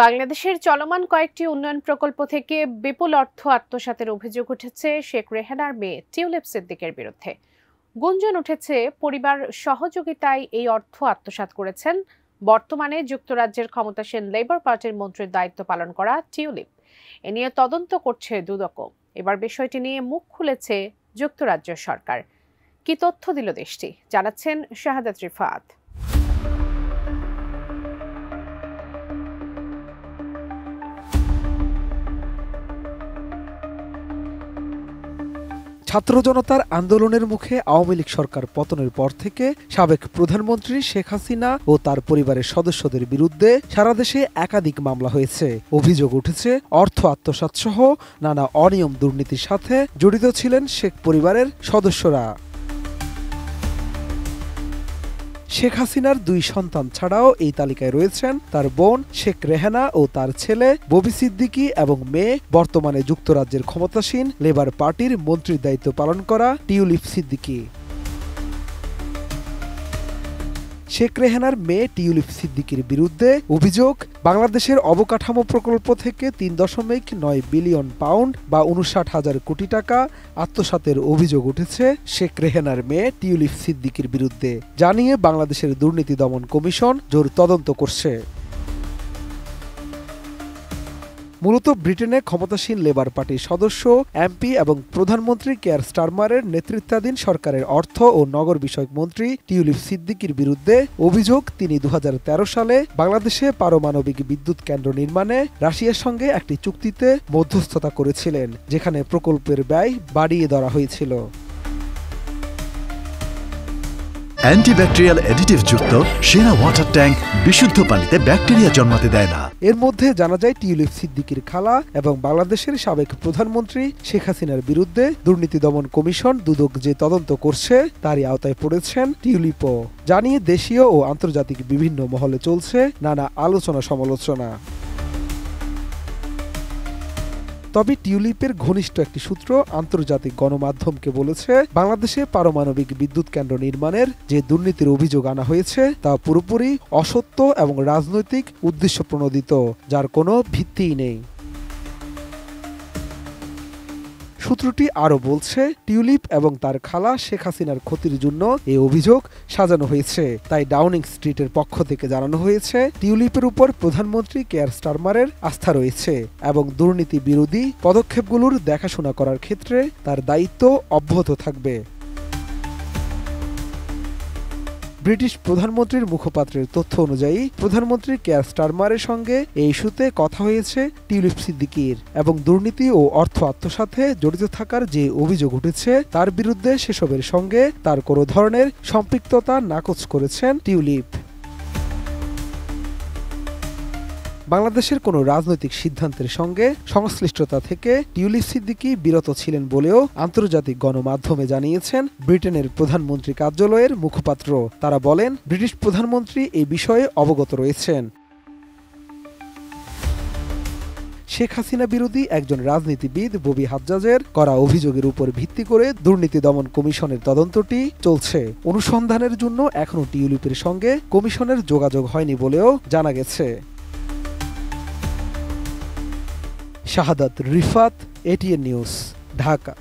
বাংলাদেশের চলমান কয়েকটি উন্নয়ন প্রকল্প থেকে বিপুল অর্থ আত্মসাতের অভিযোগ উঠেছে শেখ রেহানার মেয়ে টিউলিপ সিদ্দিকের বিরুদ্ধে। গুঞ্জন উঠেছে পরিবার সহযোগিতায় এই অর্থ আত্মসাৎ করেছেন বর্তমানে যুক্তরাজ্যের ক্ষমতাসীন লেবার পার্টির মন্ত্রীর দায়িত্ব পালন করা টিউলিপ। এ নিয়ে তদন্ত করছে দুদক। এবার বিষয়টি নিয়ে মুখ খুলেছে যুক্তরাজ্য সরকার। কি তথ্য দিল দেশটি, জানাচ্ছেন শাহাদাত রিফাত। ছাত্র জনতার আন্দোলনের মুখে আওয়ামী লীগ সরকার পতনের পর থেকে সাবেক প্রধানমন্ত্রী শেখ হাসিনা ও তার পরিবারের সদস্যদের বিরুদ্ধে সারা দেশে একাধিক মামলা হয়েছে। অভিযোগ উঠেছে অর্থ আত্মসাৎ সহ নানা অনিয়ম দুর্নীতির সাথে জড়িত ছিলেন শেখ পরিবারের সদস্যরা। শেখ হাসিনার দুই সন্তান ছাড়াও এই তালিকায় রয়েছেন তার বোন শেখ রেহানা ও তার ছেলে ববি সিদ্দিকী এবং মেয়ে বর্তমানে যুক্তরাজ্যের ক্ষমতাসীন লেবার পার্টির মন্ত্রীর দায়িত্ব পালন করা টিউলিপ সিদ্দিকী। শেখ রেহানার মেয়ে টিউলিপ সিদ্দিকীর বিরুদ্ধে অভিযোগ, বাংলাদেশের অবকাঠামো প্রকল্প থেকে ৩.৯ বিলিয়ন পাউন্ড বা ৫৯,০০০ কোটি টাকা আত্মসাতের অভিযোগ উঠেছে শেখ রেহানার মেয়ে টিউলিপ সিদ্দিকীর বিরুদ্ধে, জানিয়ে বাংলাদেশের দুর্নীতি দমন কমিশন জোর তদন্ত করছে। মূলত ব্রিটেনে ক্ষমতাসীন লেবার পার্টির সদস্য এমপি এবং প্রধানমন্ত্রী কেয়ার স্টারমারের নেতৃত্বাধীন সরকারের অর্থ ও নগর বিষয়ক মন্ত্রী টিউলিপ সিদ্দিকীর বিরুদ্ধে অভিযোগ, তিনি ২০১৩ সালে বাংলাদেশে পারমাণবিক বিদ্যুৎ কেন্দ্র নির্মাণে রাশিয়ার সঙ্গে একটি চুক্তিতে মধ্যস্থতা করেছিলেন, যেখানে প্রকল্পের ব্যয় বাড়িয়ে ধরা হয়েছিল। অ্যান্টিব্যাকটেরিয়াল অ্যাডিটিভ যুক্ত সেরা ওয়াটার ট্যাঙ্ক বিশুদ্ধ পানিতে ব্যাকটেরিয়া জন্মাতে দেয় না। এর মধ্যে জানা যায় টিউলিপ সিদ্দিকীর খালা এবং বাংলাদেশের সাবেক প্রধানমন্ত্রী শেখ হাসিনার বিরুদ্ধে দুর্নীতি দমন কমিশন দুদক যে তদন্ত করছে তারই আওতায় পড়েছেন টিউলিপও, জানিয়ে দেশীয় ও আন্তর্জাতিক বিভিন্ন মহলে চলছে নানা আলোচনা সমালোচনা। তবে টিউলিপের ঘনিষ্ঠ একটি সূত্র আন্তর্জাতিক গণমাধ্যমকে বলেছে, বাংলাদেশে পারমাণবিক বিদ্যুৎ কেন্দ্র নির্মাণের যে দুর্নীতির অভিযোগ আনা হয়েছে তা পুরোপুরি অসত্য এবং রাজনৈতিক উদ্দেশ্য প্রণোদিত, যার কোনো ভিত্তিই নেই। সূত্রটি আরও বলছে, টিউলিপ এবং তার খালা শেখ হাসিনার ক্ষতির জন্য এই অভিযোগ সাজানো হয়েছে। তাই ডাউনিং স্ট্রিটের পক্ষ থেকে জানানো হয়েছে, টিউলিপের উপর প্রধানমন্ত্রী কেয়ার স্টারমারের আস্থা রয়েছে এবং দুর্নীতি বিরোধী পদক্ষেপগুলোর দেখাশোনা করার ক্ষেত্রে তার দায়িত্ব অব্যাহত থাকবে। ব্রিটিশ প্রধানমন্ত্রীর মুখপাত্রের তথ্য অনুযায়ী প্রধানমন্ত্রী কেয়ার স্টারমারের সঙ্গে এই ইস্যুতে কথা হয়েছে টিউলিপ সিদ্দিকীর, এবং দুর্নীতি ও অর্থ আত্মসাতে জড়িত থাকার যে অভিযোগ উঠেছে তার বিরুদ্ধে সেসবের সঙ্গে তার কোনো ধরনের সম্পৃক্ততা নাকচ করেছেন টিউলিপ। বাংলাদেশের কোনো রাজনৈতিক সিদ্ধান্তের সঙ্গে সংশ্লিষ্টতা থেকে টিউলিপ সিদ্দিকী বিরত ছিলেন বলেও আন্তর্জাতিক গণমাধ্যমে জানিয়েছেন ব্রিটেনের প্রধানমন্ত্রী কার্যালয়ের মুখপাত্র। তারা বলেন, ব্রিটিশ প্রধানমন্ত্রী এই বিষয়ে অবগত রয়েছেন। শেখ হাসিনা বিরোধী একজন রাজনীতিবিদ ববি হাজ্জাজের করা অভিযোগের উপর ভিত্তি করে দুর্নীতি দমন কমিশনের তদন্তটি চলছে। অনুসন্ধানের জন্য এখনও টিউলিপের সঙ্গে কমিশনের যোগাযোগ হয়নি বলেও জানা গেছে। শাহাদাত রিফাত, এটিএন নিউজ, ঢাকা।